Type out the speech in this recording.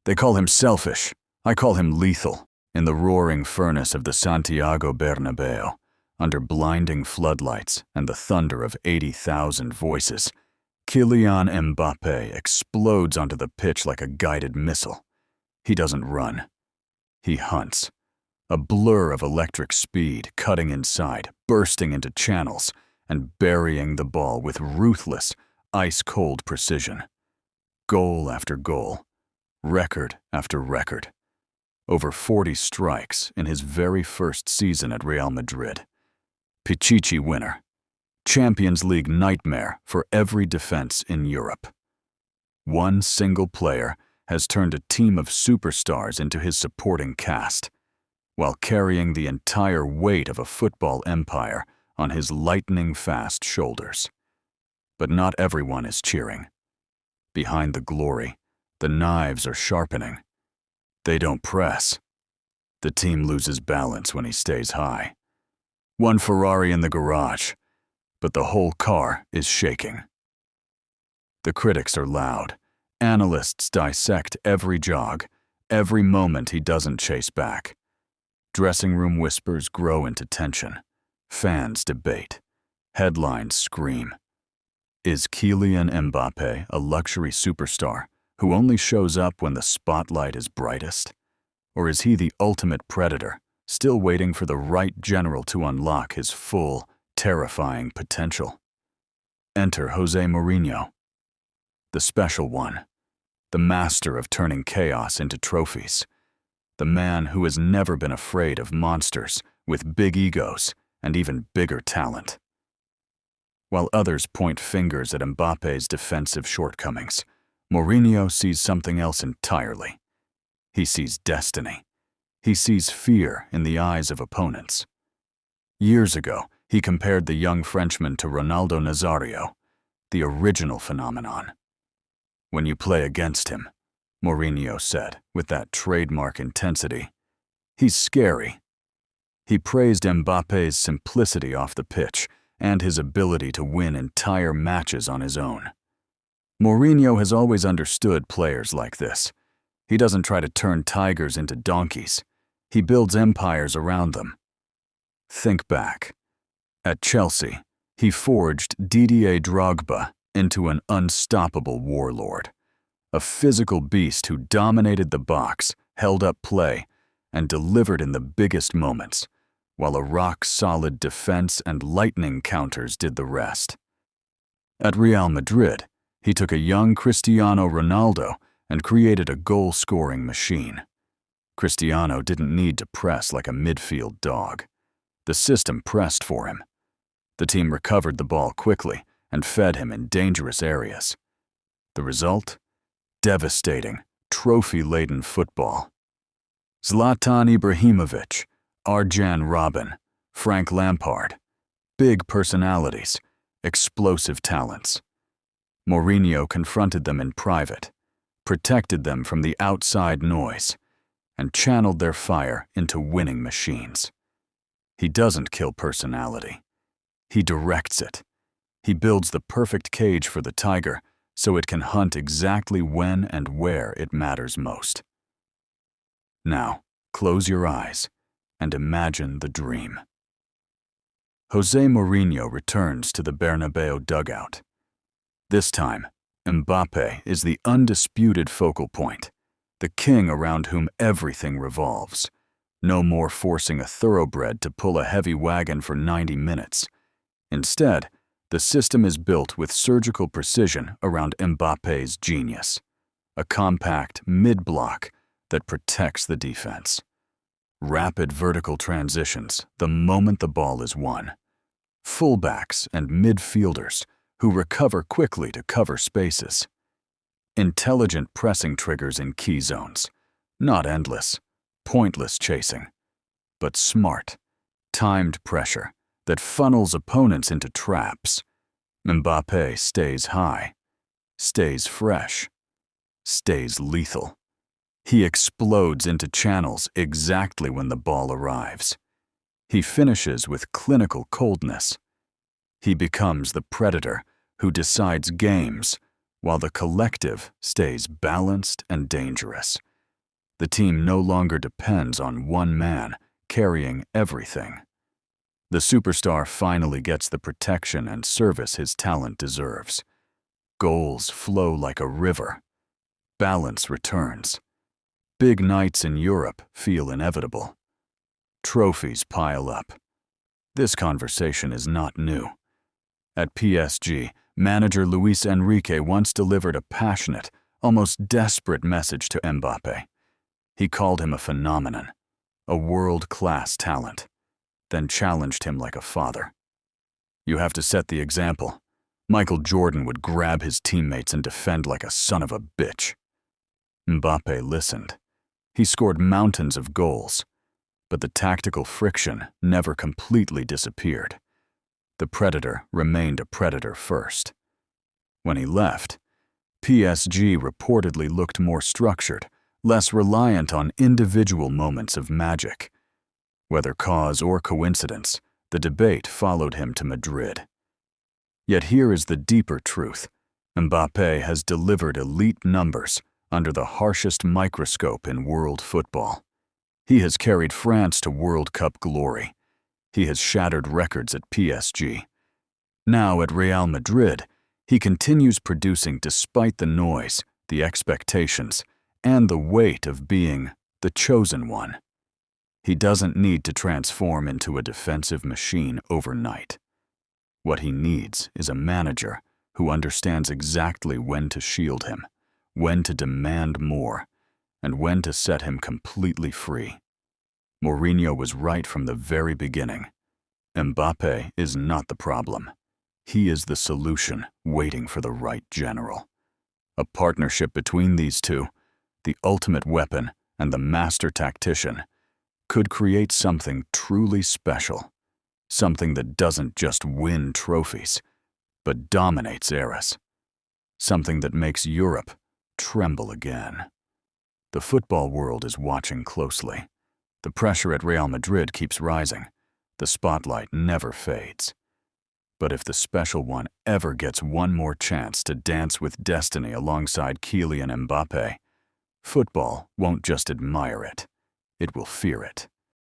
They call him selfish. I call him lethal. In the roaring furnace of the Santiago Bernabéu, under blinding floodlights and the thunder of 80,000 voices, Kylian Mbappé explodes onto the pitch like a guided missile. He doesn't run. He hunts. A blur of electric speed cutting inside, bursting into channels, and burying the ball with ruthless, ice-cold precision. Goal after goal. Record after record. Over 40 strikes in his very first season at Real Madrid. Pichichi winner. Champions League nightmare for every defense in Europe. One single player has turned a team of superstars into his supporting cast, while carrying the entire weight of a football empire on his lightning-fast shoulders. But not everyone is cheering. Behind the glory, the knives are sharpening. They don't press. The team loses balance when he stays high. One Ferrari in the garage, but the whole car is shaking. The critics are loud. Analysts dissect every jog, every moment he doesn't chase back. Dressing room whispers grow into tension. Fans debate. Headlines scream. Is Kylian Mbappé a luxury superstar who only shows up when the spotlight is brightest? Or is he the ultimate predator, still waiting for the right general to unlock his full, terrifying potential? Enter José Mourinho, the special one, the master of turning chaos into trophies, the man who has never been afraid of monsters with big egos and even bigger talent. While others point fingers at Mbappe's defensive shortcomings, Mourinho sees something else entirely. He sees destiny. He sees fear in the eyes of opponents. Years ago, he compared the young Frenchman to Ronaldo Nazário, the original phenomenon. When you play against him, Mourinho said, with that trademark intensity, he's scary. He praised Mbappe's simplicity off the pitch and his ability to win entire matches on his own. Mourinho has always understood players like this. He doesn't try to turn tigers into donkeys. He builds empires around them. Think back. At Chelsea, he forged Didier Drogba into an unstoppable warlord, a physical beast who dominated the box, held up play, and delivered in the biggest moments, while a rock-solid defense and lightning counters did the rest. At Real Madrid, he took a young Cristiano Ronaldo and created a goal-scoring machine. Cristiano didn't need to press like a midfield dog. The system pressed for him. The team recovered the ball quickly and fed him in dangerous areas. The result? Devastating, trophy-laden football. Zlatan Ibrahimovic, Arjen Robben, Frank Lampard. Big personalities, explosive talents. Mourinho confronted them in private, protected them from the outside noise, and channeled their fire into winning machines. He doesn't kill personality. He directs it. He builds the perfect cage for the tiger so it can hunt exactly when and where it matters most. Now, close your eyes and imagine the dream. José Mourinho returns to the Bernabéu dugout. This time, Mbappé is the undisputed focal point, the king around whom everything revolves. No more forcing a thoroughbred to pull a heavy wagon for 90 minutes. Instead, the system is built with surgical precision around Mbappe's genius, a compact mid-block that protects the defense. Rapid vertical transitions the moment the ball is won. Fullbacks and midfielders who recover quickly to cover spaces. Intelligent pressing triggers in key zones, not endless, pointless chasing, but smart, timed pressure that funnels opponents into traps. Mbappé stays high, stays fresh, stays lethal. He explodes into channels exactly when the ball arrives. He finishes with clinical coldness. He becomes the predator who decides games while the collective stays balanced and dangerous. The team no longer depends on one man carrying everything. The superstar finally gets the protection and service his talent deserves. Goals flow like a river. Balance returns. Big nights in Europe feel inevitable. Trophies pile up. This conversation is not new. At PSG, manager Luis Enrique once delivered a passionate, almost desperate message to Mbappé. He called him a phenomenon, a world-class talent, then challenged him like a father. "You have to set the example." Michael Jordan would grab his teammates and defend like a son of a bitch. Mbappé listened. He scored mountains of goals, but the tactical friction never completely disappeared. The predator remained a predator first. When he left, PSG reportedly looked more structured, less reliant on individual moments of magic. Whether cause or coincidence, the debate followed him to Madrid. Yet here is the deeper truth. Mbappé has delivered elite numbers under the harshest microscope in world football. He has carried France to World Cup glory. He has shattered records at PSG. Now at Real Madrid, he continues producing despite the noise, the expectations, and the weight of being the chosen one. He doesn't need to transform into a defensive machine overnight. What he needs is a manager who understands exactly when to shield him, when to demand more, and when to set him completely free. Mourinho was right from the very beginning. Mbappé is not the problem. He is the solution waiting for the right general. A partnership between these two, the ultimate weapon and the master tactician, could create something truly special. Something that doesn't just win trophies, but dominates eras. Something that makes Europe tremble again. The football world is watching closely. The pressure at Real Madrid keeps rising. The spotlight never fades. But if the special one ever gets one more chance to dance with destiny alongside Kylian Mbappé, football won't just admire it, it will fear it.